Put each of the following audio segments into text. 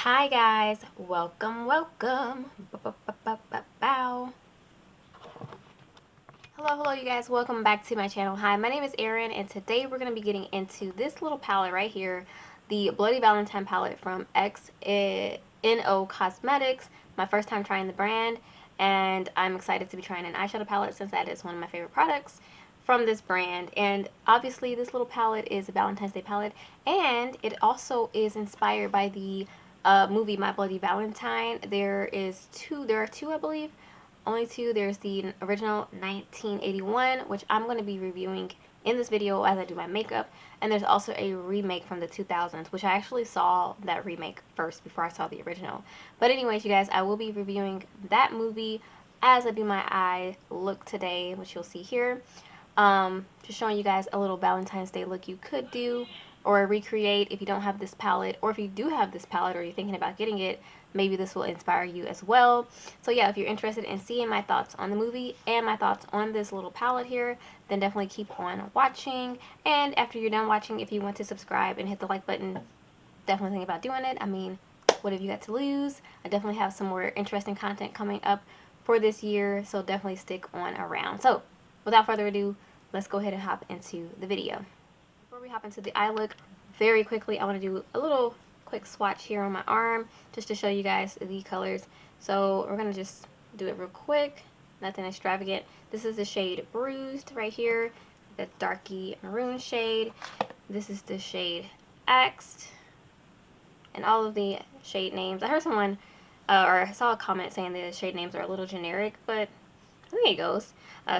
Hi guys, welcome. Bow. Hello you guys, welcome back to my channel. Hi, my name is Erin and today we're going to be getting into this little palette right here, the Bloody Valentine palette from XNO Cosmetics. My first time trying the brand and I'm excited to be trying an eyeshadow palette since that is one of my favorite products from this brand. And obviously this little palette is a Valentine's Day palette and it also is inspired by the movie My Bloody Valentine. There are two I believe, only two. There's the original 1981, which I'm going to be reviewing in this video as I do my makeup, and there's also a remake from the 2000s, which I actually saw that remake first before I saw the original. But anyways, you guys, I will be reviewing that movie as I do my eye look today, which you'll see here. Just showing you guys a little Valentine's Day look you could do or recreate if you don't have this palette, or if you do have this palette or you're thinking about getting it, maybe this will inspire you as well. So yeah, if you're interested in seeing my thoughts on the movie and my thoughts on this little palette here, then definitely keep on watching. And after you're done watching, if you want to subscribe and hit the like button, definitely think about doing it. I mean, what have you got to lose? I definitely have some more interesting content coming up for this year, so definitely stick on around. So without further ado, let's go ahead and hop into the video. Before we hop into the eye look, very quickly, I want to do a little quick swatch here on my arm just to show you guys the colors. So we're going to just do it real quick, nothing extravagant. This is the shade Bruised right here, the darky maroon shade. This is the shade Axed, and all of the shade names. I heard someone, or I saw a comment saying the shade names are a little generic, but there it goes.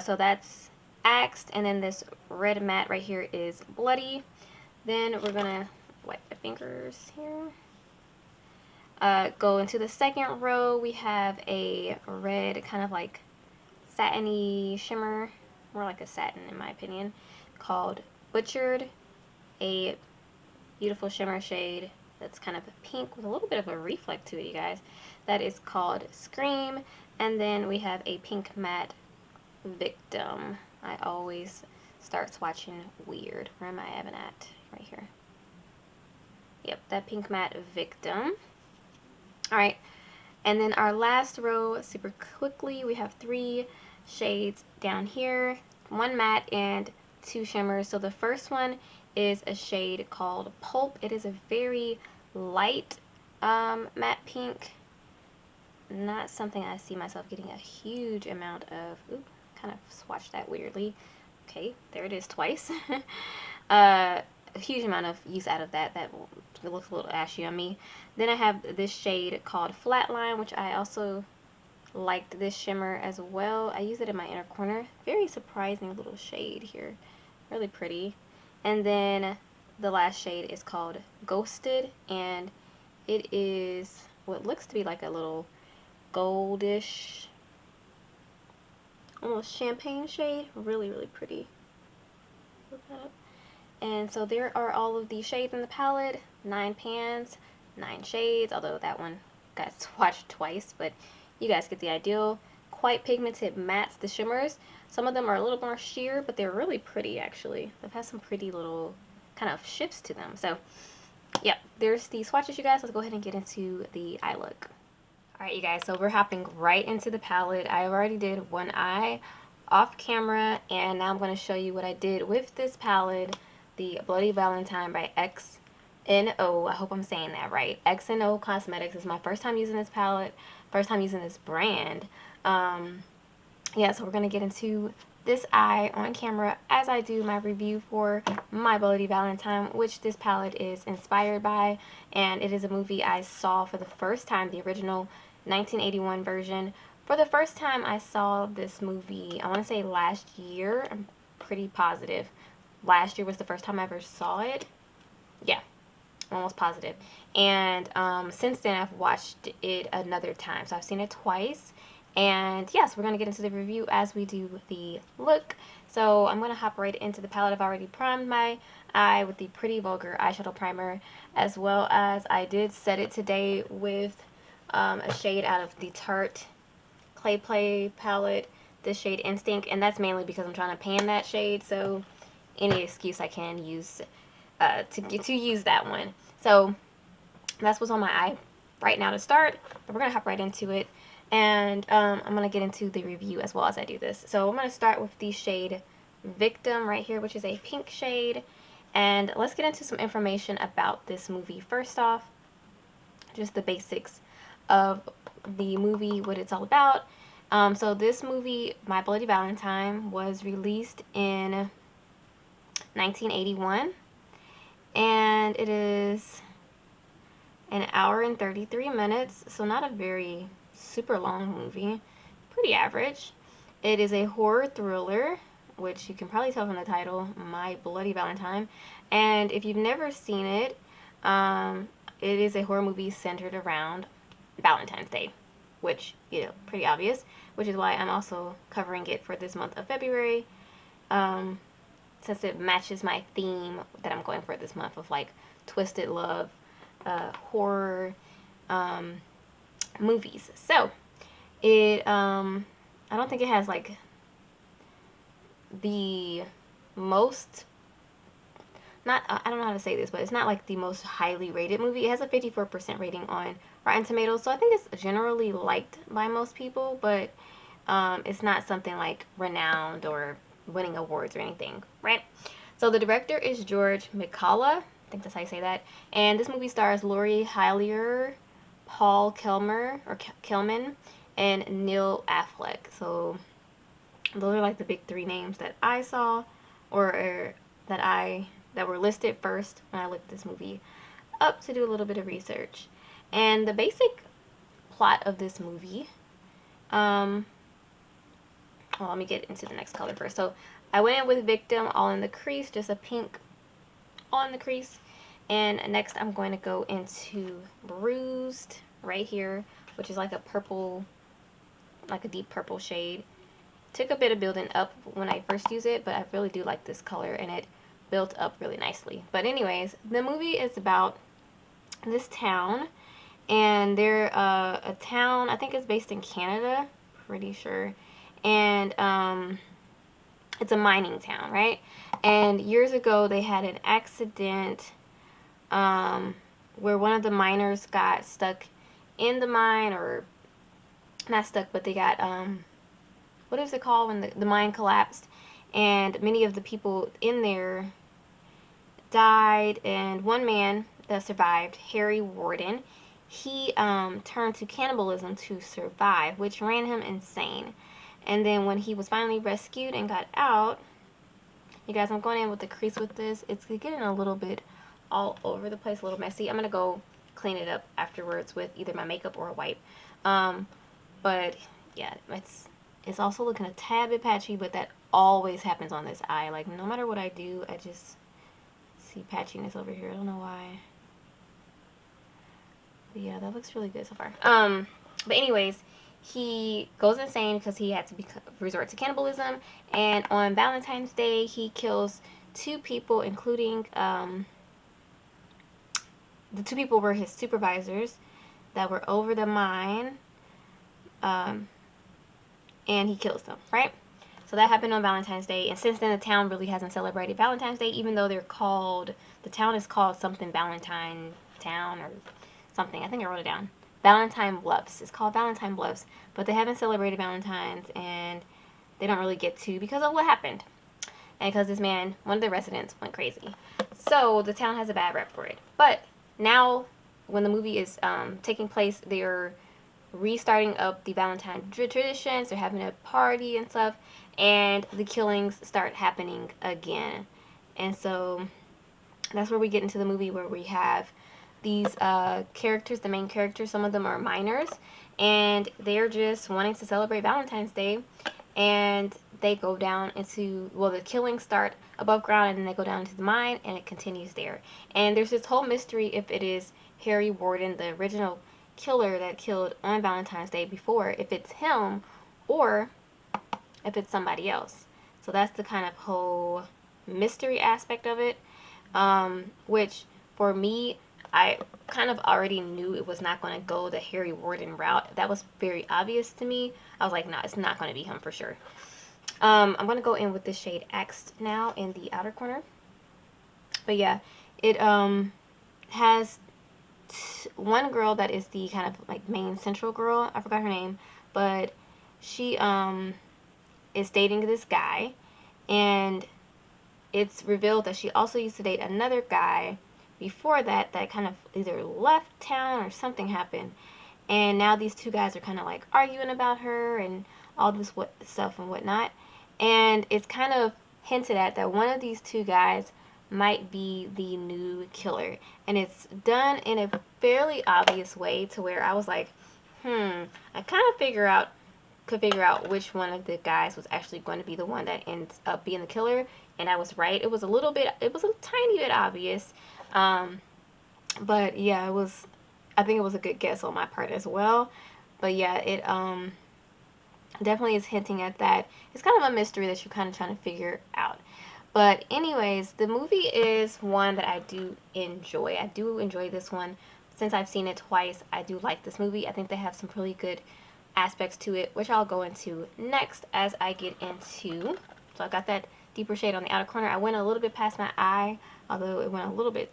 So that's Axed, and then this red matte right here is Bloody. Then we're gonna wipe the fingers here. Go into the second row. We have a red kind of like satiny shimmer, more like a satin in my opinion, called Butchered. A beautiful shimmer shade that's kind of pink with a little bit of a reflect to it, you guys. That is called Scream. And then we have a pink matte Victim. I always start swatching weird. Where am I even at? Right here. Yep, that pink matte Victim. Alright, and then our last row, super quickly, we have three shades down here. One matte and two shimmers. So the first one is a shade called Pulp. It is a very light matte pink. Not something I see myself getting a huge amount of. Oop, kind of swatched that weirdly. Okay, there it is twice. A huge amount of use out of that. That looks a little ashy on me. Then I have this shade called Flatline, which I also liked this shimmer as well. I use it in my inner corner. Very surprising little shade here. Really pretty. And then the last shade is called Ghosted, and it is what looks to be like a little goldish, almost champagne shade. Really, really pretty. Look that up. And so there are all of the shades in the palette. 9 pans, 9 shades, although that one got swatched twice, but you guys get the idea. Quite pigmented mattes, the shimmers. Some of them are a little more sheer, but they're really pretty actually. They've had some pretty little kind of shifts to them. So yeah, there's the swatches, you guys. Let's go ahead and get into the eye look. Alright, you guys, so we're hopping right into the palette. I already did one eye off camera, and now I'm going to show you what I did with this palette, the Bloody Valentine by XNO. I hope I'm saying that right. XNO Cosmetics is my first time using this palette, first time using this brand. Yeah, so we're going to get into this eye on camera as I do my review for My Bloody Valentine, which this palette is inspired by, and it is a movie I saw for the first time, the original 1981 version. For the first time I saw this movie, I want to say last year. I'm pretty positive last year was the first time I ever saw it. Yeah, I'm almost positive. And since then I've watched it another time, so I've seen it twice. And yes, we're going to get into the review as we do the look. So I'm going to hop right into the palette. I've already primed my eye with the Pretty Vulgar eyeshadow primer, as well as I did set it today with a shade out of the Tarte Clay Play palette, this shade Instinct, and that's mainly because I'm trying to pan that shade, so any excuse I can use to use that one. So that's what's on my eye right now to start, but we're going to hop right into it. And I'm going to get into the review as well as I do this. So I'm going to start with the shade Victim right here, which is a pink shade. And let's get into some information about this movie. First off, just the basics of the movie, what it's all about. So this movie, My Bloody Valentine, was released in 1981, and it is an hour and 33 minutes, so not a very super long movie, pretty average. It is a horror thriller, which you can probably tell from the title, My Bloody Valentine. And if you've never seen it, it is a horror movie centered around Valentine's Day, which, you know, pretty obvious, which is why I'm also covering it for this month of February, since it matches my theme that I'm going for this month of like twisted love, horror movies. So it I don't think it has like the most, not, I don't know how to say this, but it's not like the most highly rated movie. It has a 54% rating on Rotten Tomatoes, so I think it's generally liked by most people, but it's not something like renowned or winning awards or anything, right? So the director is George McCullough, I think that's how you say that, and this movie stars Laurie Hillier, Paul Kelman, and Neil Affleck. So those are like the big three names that I saw, or that were listed first when I looked this movie up to do a little bit of research. And the basic plot of this movie, well, let me get into the next color first. So I went in with Victim, all in the crease, just a pink all in the crease. And next I'm going to go into Bruised right here, which is like a purple, like a deep purple shade. Took a bit of building up when I first used it, but I really do like this color, and it built up really nicely. But anyways, the movie is about this town, and they're a town, I think it's based in Canada, pretty sure, and it's a mining town, right? And years ago they had an accident where one of the miners got stuck in the mine, or not stuck, but they got what is it called when the mine collapsed, and many of the people in there died, and one man that survived, Harry Warden, he turned to cannibalism to survive, which ran him insane. And then when he was finally rescued and got out, you guys, I'm going in with the crease with this. It's getting a little bit all over the place, a little messy. I'm going to go clean it up afterwards with either my makeup or a wipe. But yeah, it's also looking a tad bit patchy, but that always happens on this eye. Like, no matter what I do, I just see patchiness over here. I don't know why. But yeah, that looks really good so far. But anyways, he goes insane because he had to resort to cannibalism, and on Valentine's Day, he kills 2 people, including the 2 people were his supervisors that were over the mine, and he kills them, right? So that happened on Valentine's Day, and since then the town really hasn't celebrated Valentine's Day, even though the town is called something Valentine Town or something. I think I wrote it down. Valentine Bluffs. It's called Valentine Bluffs, but they haven't celebrated Valentine's, and they don't really get to because of what happened. And because this man, one of the residents, went crazy. So the town has a bad rep for it. But now, when the movie is taking place, they're restarting up the Valentine traditions. They're having a party and stuff, and the killings start happening again. And so that's where we get into the movie, where we have these characters, the main characters, some of them are minors, and they're just wanting to celebrate Valentine's Day, and they go down into, well, the killings start above ground, and then they go down to the mine, and it continues there. And there's this whole mystery if it is Harry Warden, the original killer that killed on Valentine's Day before, if it's him, or if it's somebody else. So that's the kind of whole mystery aspect of it, which for me, I kind of already knew it was not going to go the Harry Warden route. That was very obvious to me. I was like, nah, it's not going to be him for sure. I'm going to go in with this shade Axed now in the outer corner. But yeah, it has one girl that is the kind of like main central girl. I forgot her name, but she is dating this guy, and it's revealed that she also used to date another guy before that kind of either left town or something happened. And now these two guys are kind of like arguing about her and all this stuff and whatnot. And it's kind of hinted at that one of these two guys might be the new killer. And it's done in a fairly obvious way to where I was like, I kind of could figure out which one of the guys was actually going to be the one that ends up being the killer. And I was right. It was a tiny bit obvious. But yeah, I think it was a good guess on my part as well. But yeah, it definitely is hinting at that. It's kind of a mystery that you're kind of trying to figure out. But anyways, the movie is one that I do enjoy. I do enjoy this one. Since I've seen it twice, I do like this movie. I think they have some really good aspects to it, which I'll go into next as I get into. So I got that deeper shade on the outer corner. I went a little bit past my eye, although it went a little bit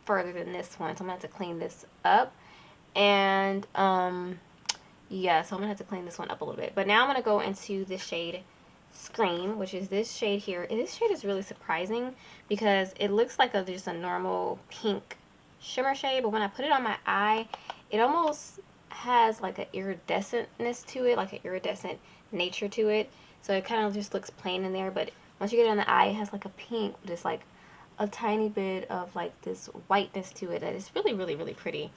further than this one, so I'm gonna have to clean this up. And yeah, so I'm gonna have to clean this one up a little bit. But now I'm gonna go into this shade Scream, which is this shade here. And this shade is really surprising because it looks like just a normal pink shimmer shade, but when I put it on my eye, it almost has like an iridescentness to it, like an iridescent nature to it. So it kind of just looks plain in there, but once you get it on the eye, it has like a pink, just like a tiny bit of like this whiteness to it that is really, really, really pretty.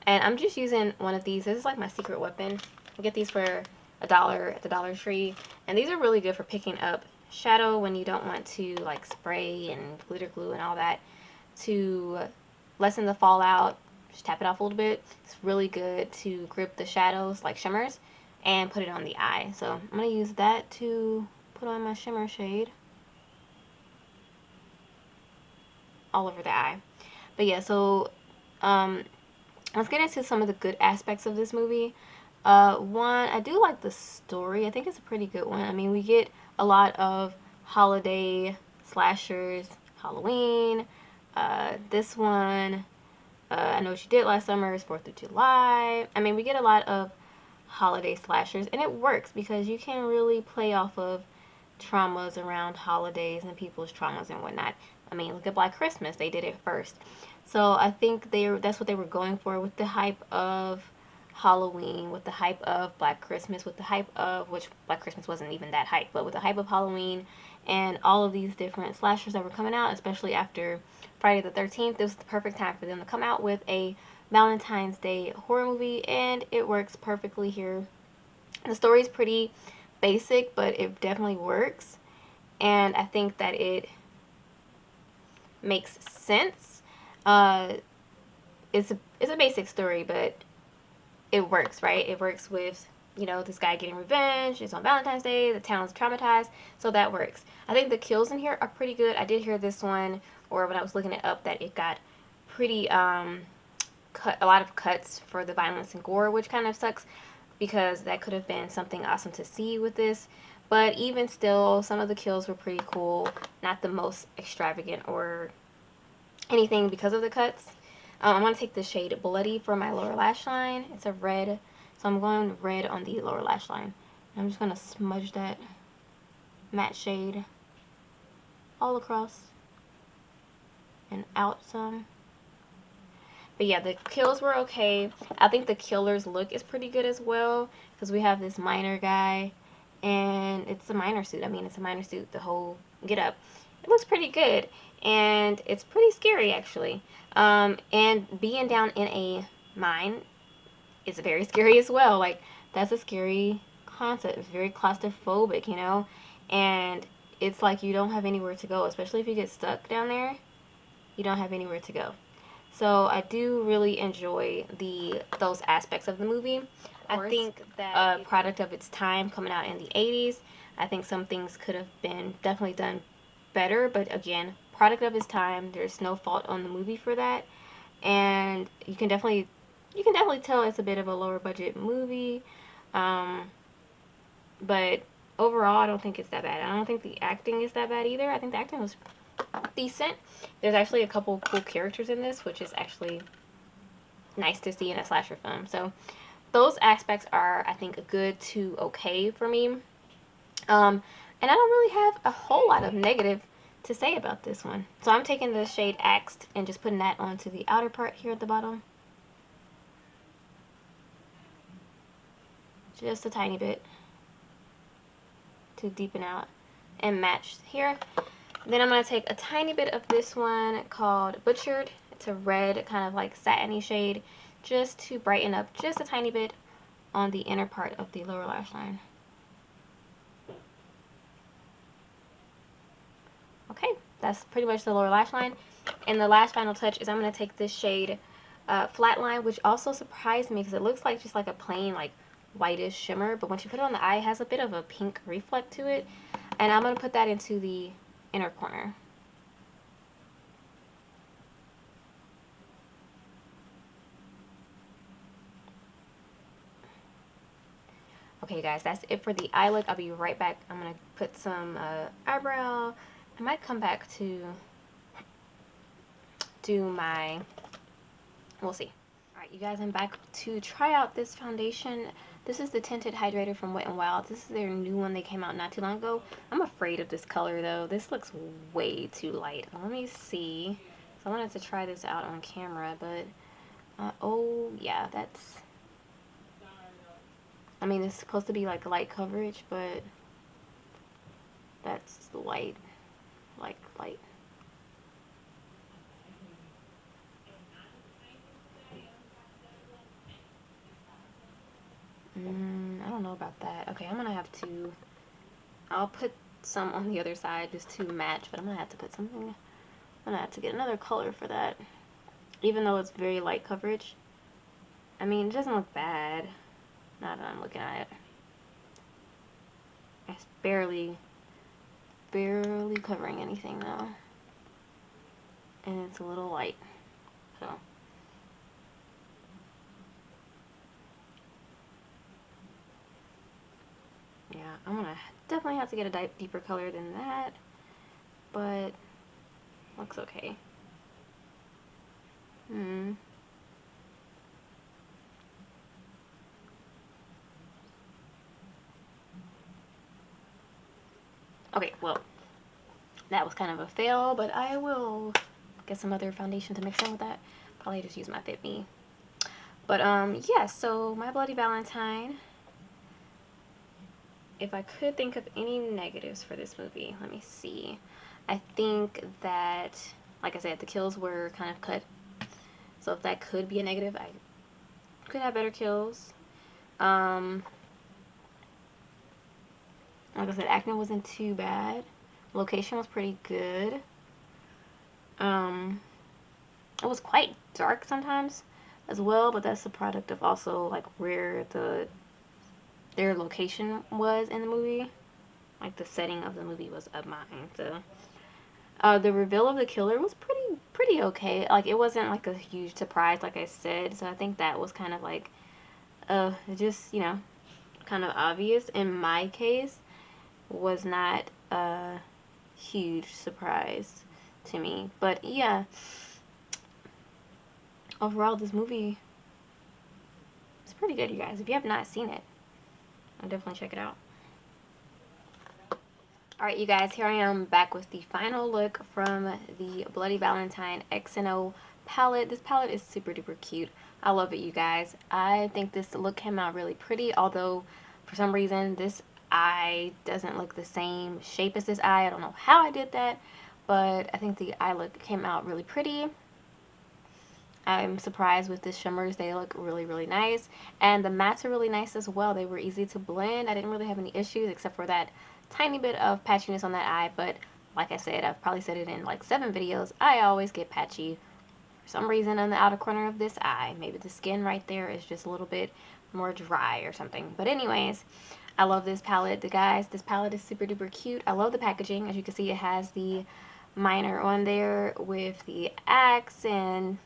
And I'm just using one of these. This is like my secret weapon. I get these for $1 at the Dollar Tree, and these are really good for picking up shadow when you don't want to like spray and glitter glue and all that to lessen the fallout. Just tap it off a little bit. It's really good to grip the shadows like shimmers and put it on the eye. So I'm going to use that to put on my shimmer shade all over the eye. But yeah, so let's get into some of the good aspects of this movie. One, I do like the story. I think it's a pretty good one. I mean, we get a lot of holiday slashers, Halloween. This one, I Know What You Did Last Summer is 4th of July. I mean, we get a lot of holiday slashers, and it works because you can really play off of traumas around holidays and people's traumas and whatnot. I mean, look at Black Christmas. They did it first. So I think that's what they were going for with the hype of Halloween, with the hype of Black Christmas, with the hype of, which Black Christmas wasn't even that hype, but with the hype of Halloween and all of these different slashers that were coming out, especially after Friday the 13th. This was the perfect time for them to come out with a Valentine's Day horror movie, and it works perfectly here. The story's pretty basic, but it definitely works, and I think that it makes sense. It's a basic story, but it works, right? It works with, you know, this guy getting revenge. It's on Valentine's Day. The town's traumatized, so that works. I think the kills in here are pretty good. I did hear this one, or when I was looking it up, that it got pretty a lot of cuts for the violence and gore, which kind of sucks because that could have been something awesome to see with this. But even still, some of the kills were pretty cool. Not the most extravagant or anything because of the cuts. I'm going to take the shade Bloody for my lower lash line. It's a red, so I'm going red on the lower lash line. I'm just going to smudge that matte shade all across and out some. But yeah, the kills were okay. I think the killer's look is pretty good as well because we have this miner guy, and it's a miner suit. I mean, it's a miner suit, the whole get up. It looks pretty good, and it's pretty scary actually. And being down in a mine is very scary as well. Like, that's a scary concept. It's very claustrophobic, you know, and it's like you don't have anywhere to go, especially if you get stuck down there. You don't have anywhere to go. So I do really enjoy those aspects of the movie. I think that a product of its time, coming out in the 80s, I think some things could have been definitely done better, but again, product of its time. There's no fault on the movie for that, and you can definitely tell it's a bit of a lower budget movie, but overall, I don't think it's that bad. I don't think the acting is that bad either. I think the acting was decent. There's actually a couple cool characters in this, which is actually nice to see in a slasher film. So those aspects are, I think, good to okay for me. And I don't really have a whole lot of negative to say about this one. So I'm taking the shade Axed and just putting that onto the outer part here at the bottom. Just a tiny bit to deepen out and match here. Then I'm going to take a tiny bit of this one called Butchered. It's a red kind of like satiny shade, just to brighten up just a tiny bit on the inner part of the lower lash line. Okay, that's pretty much the lower lash line. And the last final touch is I'm going to take this shade Flatline, which also surprised me because it looks like just like a plain like whitish shimmer, but once you put it on the eye, it has a bit of a pink reflect to it. And I'm going to put that into the inner corner. Okay, guys, that's it for the eye look. I'll be right back. I'm going to put some eyebrow. I might come back to do my... We'll see. Alright, you guys, I'm back to try out this foundation. This is the Tinted Hydrator from Wet n Wild. This is their new one. They came out not too long ago. I'm afraid of this color, though. This looks way too light. Let me see. So I wanted to try this out on camera, but... oh, yeah, that's... I mean, it's supposed to be like light coverage, but that's light, like light. I don't know about that. Okay, I'm gonna have to, I'll put some on the other side just to match, but I'm gonna have to put something, I'm gonna have to get another color for that, even though it's very light coverage. I mean, it doesn't look bad, now that I'm looking at it. It's barely covering anything though. And it's a little light, so. Yeah, I'm gonna definitely have to get a deeper color than that, but looks okay. Okay, well, that was kind of a fail, but I will get some other foundation to mix in with that. Probably just use my Fit Me. But, yeah, so My Bloody Valentine. If I could think of any negatives for this movie, let me see. I think that, like I said, the kills were kind of cut. So if that could be a negative, I could have better kills. Like I said, acting wasn't too bad. Location was pretty good. It was quite dark sometimes as well, but that's a product of also like where their location was in the movie. Like the setting of the movie was of mine. So the reveal of the killer was pretty okay. Like it wasn't like a huge surprise, like I said. So I think that was kind of like just, you know, kind of obvious. In my case, was not a huge surprise to me. But yeah, overall this movie is pretty good, you guys. If you have not seen it, I'll definitely check it out. Alright, you guys, here I am back with the final look from the Bloody Valentine XNO palette. This palette is super duper cute. I love it, you guys. I think this look came out really pretty, although for some reason this eye doesn't look the same shape as this eye. I don't know how I did that, but I think the eye look came out really pretty. I'm surprised with the shimmers. They look really nice, and the mattes are really nice as well. They were easy to blend. I didn't really have any issues except for that tiny bit of patchiness on that eye, but like I said, I've probably said it in like 7 videos, I always get patchy for some reason on the outer corner of this eye. Maybe the skin right there is just a little bit more dry or something. But anyways, I love this palette. Guys, this palette is super duper cute. I love the packaging. As you can see, it has the miner on there with the axe, and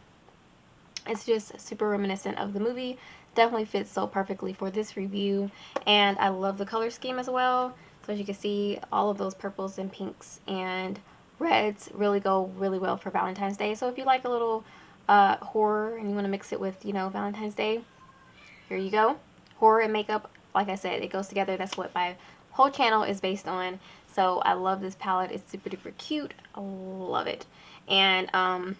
it's just super reminiscent of the movie. Definitely fits so perfectly for this review. And I love the color scheme as well. So as you can see, all of those purples and pinks and reds really go really well for Valentine's Day. So if you like a little horror and you want to mix it with, you know, Valentine's Day, here you go. Horror and makeup, like I said, it goes together. That's what my whole channel is based on. So I love this palette. It's super duper cute. I love it. And I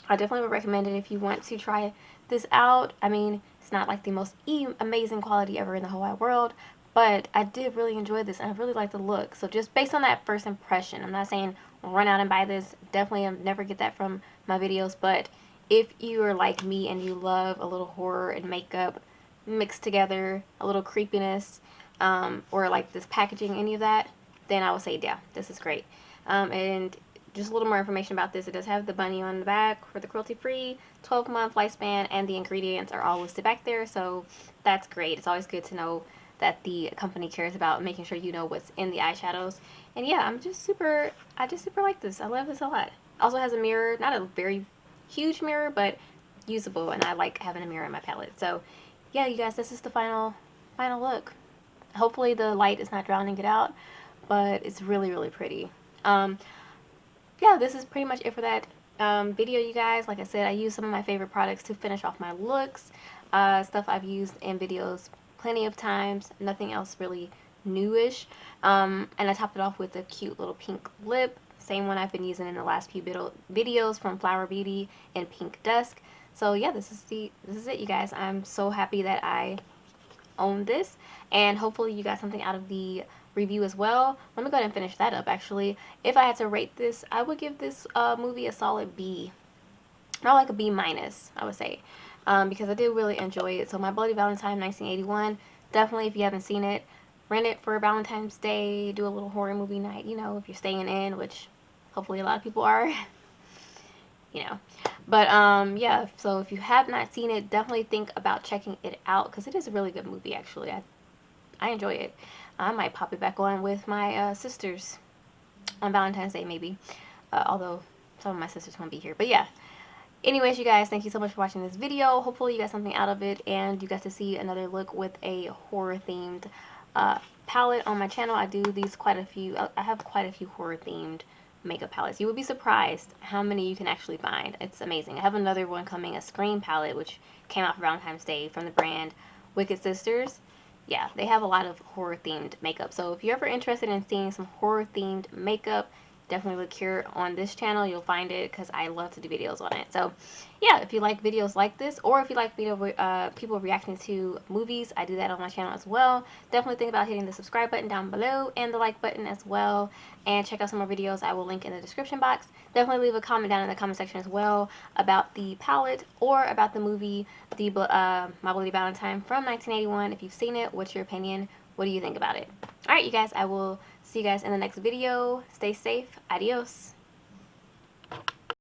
definitely would recommend it if you want to try this out. I mean, it's not like the most amazing quality ever in the whole wide world, but I did really enjoy this and I really like the look. So just based on that first impression, I'm not saying run out and buy this. Definitely never get that from my videos, but if you are like me and you love a little horror and makeup mixed together, a little creepiness, or like this packaging, any of that, then I would say, yeah, this is great. And just a little more information about this. It does have the bunny on the back for the cruelty-free, 12-month lifespan, and the ingredients are all listed back there, so that's great. It's always good to know that the company cares about making sure you know what's in the eyeshadows. And yeah, I just super like this. I love this a lot. Also has a mirror, not a very huge mirror, but usable, and I like having a mirror in my palette. So yeah, you guys, this is the final look. Hopefully the light is not drowning it out, but it's really, really pretty. Yeah, this is pretty much it for that video, you guys. Like I said, I used some of my favorite products to finish off my looks. Stuff I've used in videos plenty of times. Nothing else really newish. And I topped it off with a cute little pink lip. Same one I've been using in the last few videos from Flower Beauty in Pink Dusk. So yeah, this is it, you guys. I'm so happy that I own this, and hopefully you got something out of the review as well. Let me go ahead and finish that up. Actually, if I had to rate this, I would give this movie a solid B, not like a B minus, I would say, because I did really enjoy it. So My Bloody Valentine 1981, definitely, if you haven't seen it, rent it for Valentine's Day, do a little horror movie night, you know, if you're staying in, which hopefully a lot of people are. You know, but yeah, so if you have not seen it, definitely think about checking it out, because it is a really good movie. Actually, I enjoy it. I might pop it back on with my sisters on Valentine's Day, maybe. Although some of my sisters won't be here. But yeah. Anyways, you guys, thank you so much for watching this video. Hopefully you got something out of it, and you got to see another look with a horror-themed palette on my channel. I do these quite a few. I have quite a few horror-themed makeup palettes. You would be surprised how many you can actually find. It's amazing. I have another one coming, a Scream palette, which came out for Valentine's Day from the brand Wicked Sisters. Yeah, they have a lot of horror-themed makeup. So if you're ever interested in seeing some horror-themed makeup, definitely look here on this channel. You'll find it, because I love to do videos on it. So yeah, if you like videos like this, or if you like people reacting to movies, I do that on my channel as well. Definitely think about hitting the subscribe button down below and the like button as well, and check out some more videos I will link in the description box. Definitely leave a comment down in the comment section as well about the palette or about the movie My Bloody Valentine from 1981. If you've seen it, what's your opinion? What do you think about it? Alright, you guys, I will see you guys in the next video. Stay safe. Adios.